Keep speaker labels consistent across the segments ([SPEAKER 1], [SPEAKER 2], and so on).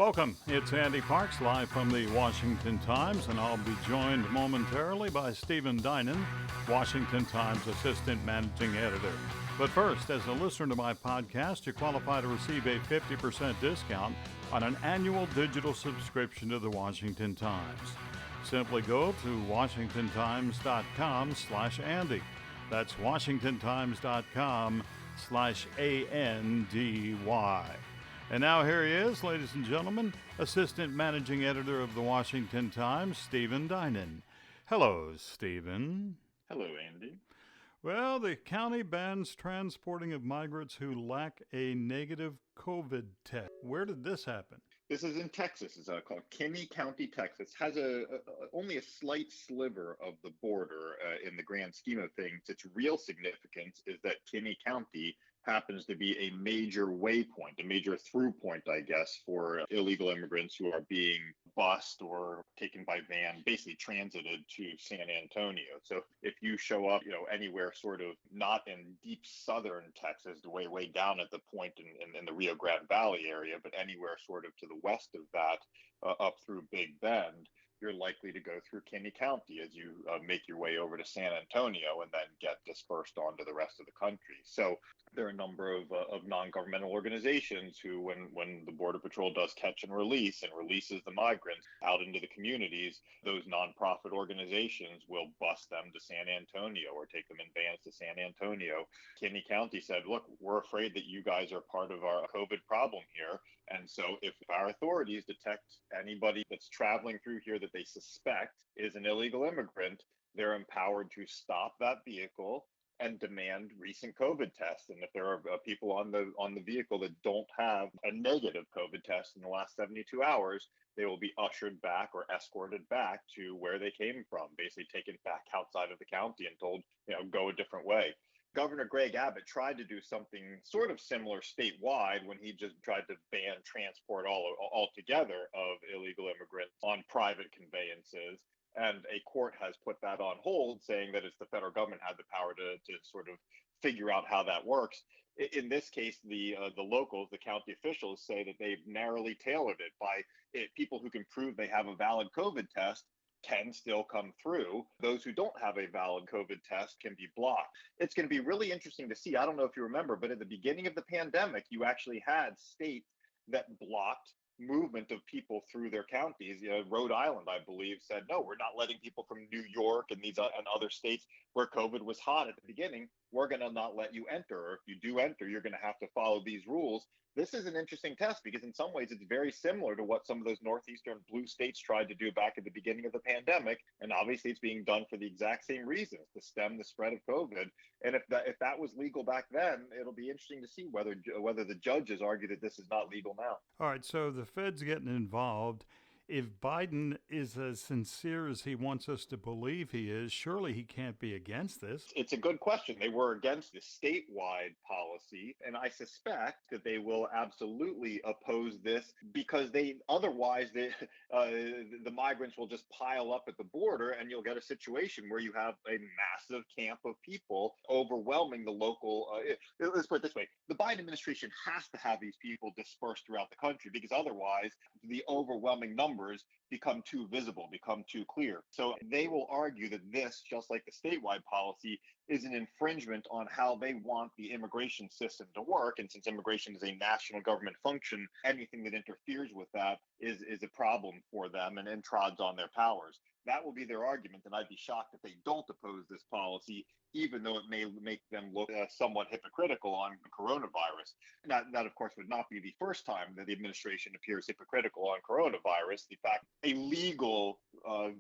[SPEAKER 1] Welcome. It's Andy Parks live from the Washington Times, and I'll be joined momentarily by Stephen Dinan, Washington Times Assistant Managing Editor. But first, as a listener to my podcast, you qualify to receive a 50% discount on an annual digital subscription to the Washington Times. Simply go to washingtontimes.com/Andy. That's washingtontimes.com/ANDY. And now here he is, ladies and gentlemen, Assistant Managing Editor of the Washington Times, Stephen Dinan. Hello, Stephen.
[SPEAKER 2] Hello, Andy.
[SPEAKER 1] Well, the county bans transporting of migrants who lack a negative COVID test. Where did this happen?
[SPEAKER 2] This is in Texas. It's called Kinney County, Texas. Has only a slight sliver of the border in the grand scheme of things. Its real significance is that Kinney County happens to be a major waypoint, a major through point, I guess, for illegal immigrants who are being bused or taken by van, basically transited to San Antonio. So if you show up, anywhere sort of not in deep southern Texas, way down at the point in the Rio Grande Valley area, but anywhere sort of to the west of that, up through Big Bend, you're likely to go through Kinney County as you make your way over to San Antonio and then get dispersed onto the rest of the country. So there are a number of non-governmental organizations who, when the Border Patrol does catch and releases the migrants out into the communities, those nonprofit organizations will bus them to San Antonio or take them in vans to San Antonio. Kinney County said, look, we're afraid that you guys are part of our COVID problem here. And so if our authorities detect anybody that's traveling through here that they suspect is an illegal immigrant, they're empowered to stop that vehicle and demand recent COVID tests. And if there are people on the vehicle that don't have a negative COVID test in the last 72 hours, they will be ushered back or escorted back to where they came from, basically taken back outside of the county and told, go a different way. Governor Greg Abbott tried to do something sort of similar statewide when he just tried to ban transport altogether of illegal immigrants on private conveyances. And a court has put that on hold, saying that it's the federal government had the power to sort of figure out how that works. In this case, the locals, the county officials, say that they've narrowly tailored it by people who can prove they have a valid COVID test can still come through. Those who don't have a valid COVID test can be blocked. It's going to be really interesting to see. I don't know if you remember, but at the beginning of the pandemic, you actually had states that blocked movement of people through their counties. Rhode Island, I believe, said, no, we're not letting people from New York and these and other states where COVID was hot at the beginning. We're going to not let you enter. Or if you do enter, you're going to have to follow these rules. This is an interesting test because in some ways it's very similar to what some of those northeastern blue states tried to do back at the beginning of the pandemic. And obviously it's being done for the exact same reasons, to stem the spread of COVID. And if that was legal back then, it'll be interesting to see whether the judges argue that this is not legal now.
[SPEAKER 1] All right, so the Fed's getting involved. If Biden is as sincere as he wants us to believe he is, surely he can't be against this.
[SPEAKER 2] It's a good question. They were against the statewide policy, and I suspect that they will absolutely oppose this because otherwise the migrants will just pile up at the border, and you'll get a situation where you have a massive camp of people overwhelming the local. Let's put it this way: the Biden administration has to have these people dispersed throughout the country because otherwise the overwhelming numbers become too visible, become too clear. So they will argue that this, just like the statewide policy, is an infringement on how they want the immigration system to work. And since immigration is a national government function, anything that interferes with that is a problem for them and trods on their powers. That will be their argument, and I'd be shocked if they don't oppose this policy, even though it may make them look somewhat hypocritical on coronavirus. That, of course, would not be the first time that the administration appears hypocritical on coronavirus. In fact, a legal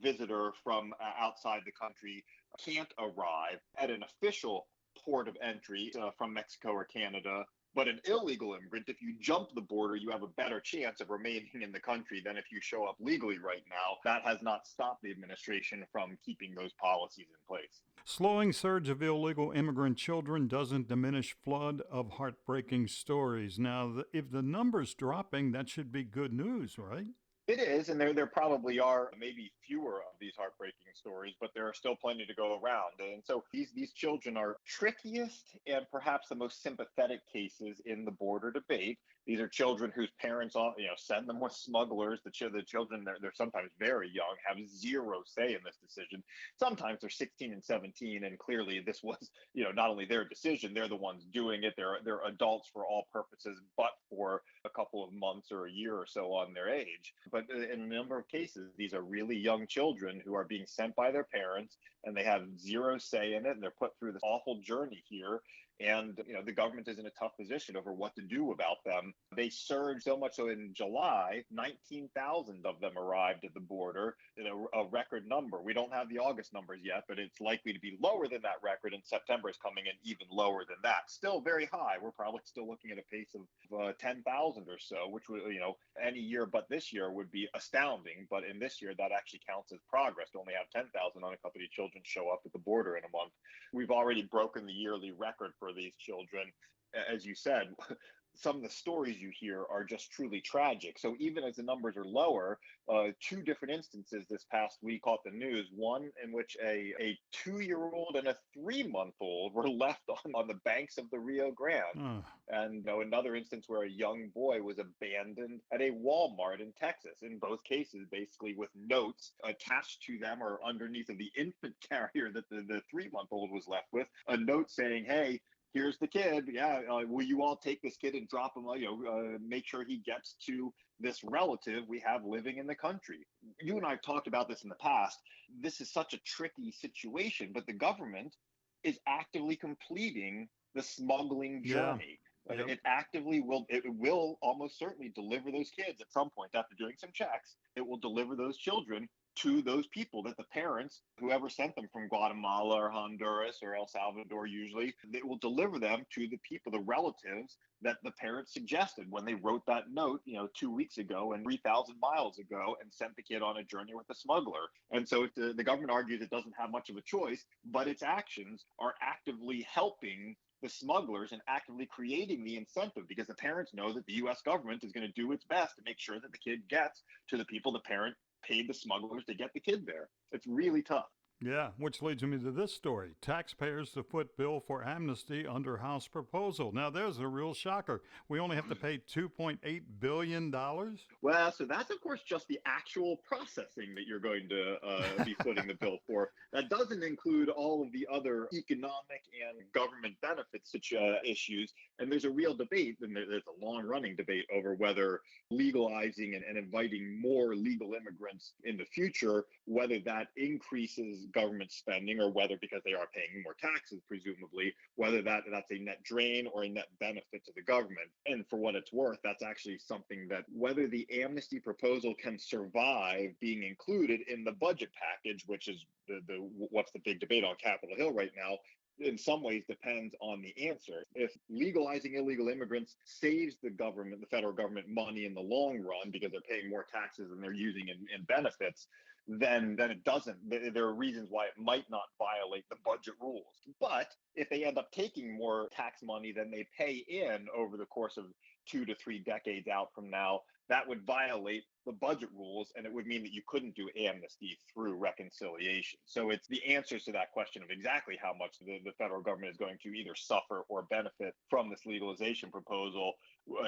[SPEAKER 2] visitor from outside the country can't arrive at an official port of entry from Mexico or Canada. But an illegal immigrant, if you jump the border, you have a better chance of remaining in the country than if you show up legally right now. That has not stopped the administration from keeping those policies in place.
[SPEAKER 1] Slowing surge of illegal immigrant children doesn't diminish flood of heartbreaking stories. Now, if the number's dropping, that should be good news, right?
[SPEAKER 2] It is, and there probably are maybe fewer of these heartbreaking stories, but there are still plenty to go around. And so these children are trickiest and perhaps the most sympathetic cases in the border debate These are children whose parents, send them with smugglers. The children, they're sometimes very young, have zero say in this decision. Sometimes they're 16 and 17, and clearly this was, not only their decision, they're the ones doing it. They're adults for all purposes, but for a couple of months or a year or so on their age. But in a number of cases, these are really young children who are being sent by their parents, and they have zero say in it, and they're put through this awful journey here. And, the government is in a tough position over what to do about them. They surged so much so in July, 19,000 of them arrived at the border, a record number. We don't have the August numbers yet, but it's likely to be lower than that record, and September is coming in even lower than that. Still very high. We're probably still looking at a pace of 10,000 or so, which would, any year but this year would be astounding. But in this year, that actually counts as progress to only have 10,000 unaccompanied children show up at the border in a month. We've already broken the yearly record for these children. As you said, some of the stories you hear are just truly tragic. So even as the numbers are lower, two different instances this past week caught the news. One in which a 2-year-old and a 3-month-old were left on the banks of the Rio Grande. And another instance where a young boy was abandoned at a Walmart in Texas. In both cases, basically with notes attached to them or underneath of the infant carrier that the 3-month-old was left with, a note saying, hey, here's the kid. Yeah, will you all take this kid and drop him? Make sure he gets to this relative we have living in the country. You and I have talked about this in the past. This is such a tricky situation, but the government is actively completing the smuggling journey.
[SPEAKER 1] Yep.
[SPEAKER 2] It actively will. It will almost certainly deliver those kids at some point after doing some checks. It will deliver those children to those people that the parents, whoever sent them from Guatemala or Honduras or El Salvador, usually, they will deliver them to the people, the relatives that the parents suggested when they wrote that note, 2 weeks ago and 3,000 miles ago, and sent the kid on a journey with a smuggler. And so the government argues it doesn't have much of a choice, but its actions are actively helping the smugglers and actively creating the incentive, because the parents know that the U.S. government is going to do its best to make sure that the kid gets to the people the parent paid the smugglers to get the kid there. It's really tough.
[SPEAKER 1] Yeah, which leads me to this story. Taxpayers to foot bill for amnesty under House proposal. Now, there's a real shocker. We only have to pay $2.8 billion?
[SPEAKER 2] Well, so that's, of course, just the actual processing that you're going to be footing the bill for. That doesn't include all of the other economic and government benefits issues. And there's a real debate, and there's a long-running debate over whether legalizing and inviting more legal immigrants in the future, whether that increases government spending, or whether, because they are paying more taxes, presumably, whether that's a net drain or a net benefit to the government. And for what it's worth, that's actually something that, whether the amnesty proposal can survive being included in the budget package, which is what's the big debate on Capitol Hill right now, in some ways depends on the answer. If legalizing illegal immigrants saves the government, the federal government, money in the long run because they're paying more taxes than they're using in benefits, then it doesn't. There are reasons why it might not violate the budget rules. But if they end up taking more tax money than they pay in over the course of 2 to 3 decades out from now, that would violate the budget rules, and it would mean that you couldn't do amnesty through reconciliation. So it's the answers to that question of exactly how much the federal government is going to either suffer or benefit from this legalization proposal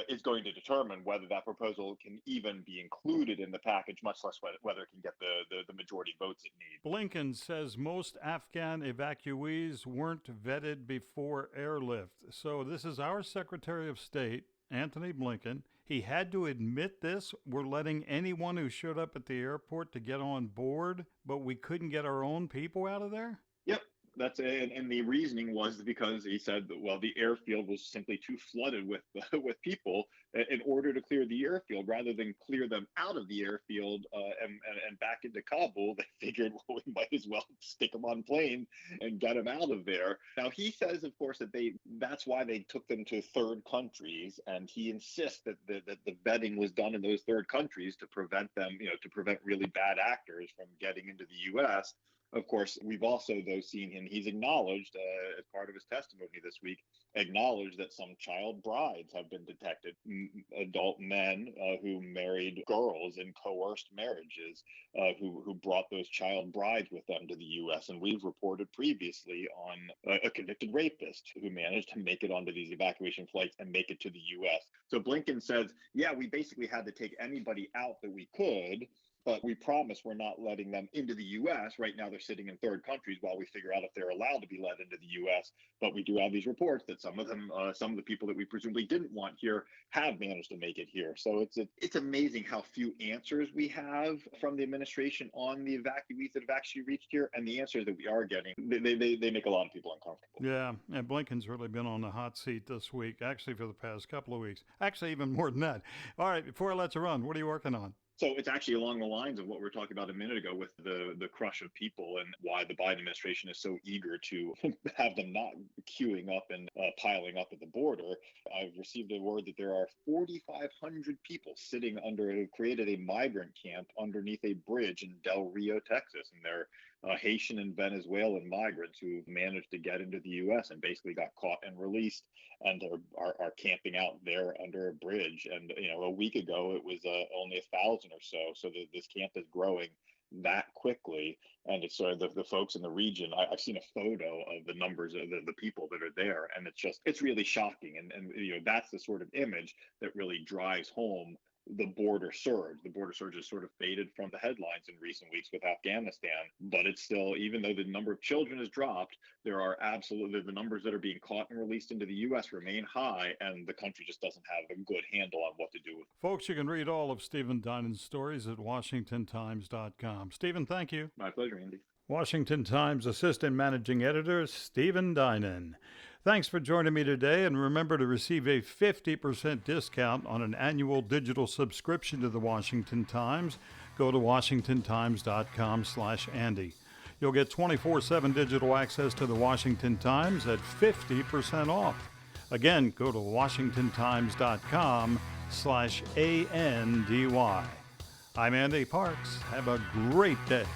[SPEAKER 2] is going to determine whether that proposal can even be included in the package, much less whether it can get the majority votes it needs.
[SPEAKER 1] Blinken says most Afghan evacuees weren't vetted before airlift. So this is our Secretary of State, Antony Blinken. He had to admit this. We're letting anyone who showed up at the airport to get on board, but we couldn't get our own people out of there?
[SPEAKER 2] Yep. That's it. And the reasoning was because he said that, well, the airfield was simply too flooded with people. In order to clear the airfield, rather than clear them out of the airfield and back into Kabul, they figured, well, we might as well stick them on planes and get them out of there. Now, he says, of course, that that's why they took them to third countries, and he insists that the vetting was done in those third countries to prevent them, to prevent really bad actors from getting into the U.S. Of course, we've also, though, seen him, he's acknowledged, as part of his testimony this week, acknowledged that some child brides have been detected, adult men who married girls in coerced marriages, who brought those child brides with them to the U.S. And we've reported previously on a convicted rapist who managed to make it onto these evacuation flights and make it to the U.S. So Blinken says, yeah, we basically had to take anybody out that we could, but we promise we're not letting them into the U.S. Right now, they're sitting in third countries while we figure out if they're allowed to be let into the U.S. But we do have these reports that some of them, some of the people that we presumably didn't want here, have managed to make it here. So it's amazing how few answers we have from the administration on the evacuees that have actually reached here, and the answers that we are getting, they make a lot of people uncomfortable.
[SPEAKER 1] Yeah, and Blinken's really been on the hot seat this week, actually for the past couple of weeks. Actually, even more than that. All right, before I let you run, what are you working on?
[SPEAKER 2] So it's actually along the lines of what we were talking about a minute ago with the crush of people and why the Biden administration is so eager to have them not queuing up and piling up at the border. I've received a word that there are 4,500 people sitting who created a migrant camp underneath a bridge in Del Rio, Texas. And they're Haitian and Venezuelan migrants who managed to get into the U.S. and basically got caught and released, and are camping out there under a bridge. And a week ago it was only 1,000 or so. So this camp is growing that quickly, and it's sort of the folks in the region. I've seen a photo of the numbers of the people that are there, and it's really shocking. And that's the sort of image that really drives home the border surge. The border surge has sort of faded from the headlines in recent weeks with Afghanistan, but it's still, even though the number of children has dropped, there are absolutely, the numbers that are being caught and released into the U.S. remain high, and the country just doesn't have a good handle on what to do with it.
[SPEAKER 1] Folks, you can read all of Stephen Dinan's stories at WashingtonTimes.com. Stephen, thank you.
[SPEAKER 2] My pleasure, Andy.
[SPEAKER 1] Washington Times Assistant Managing Editor, Stephen Dinan. Thanks for joining me today, and remember to receive a 50% discount on an annual digital subscription to the Washington Times. Go to WashingtonTimes.com/Andy. You'll get 24/7 digital access to the Washington Times at 50% off. Again, go to WashingtonTimes.com/ANDY. I'm Andy Parks. Have a great day.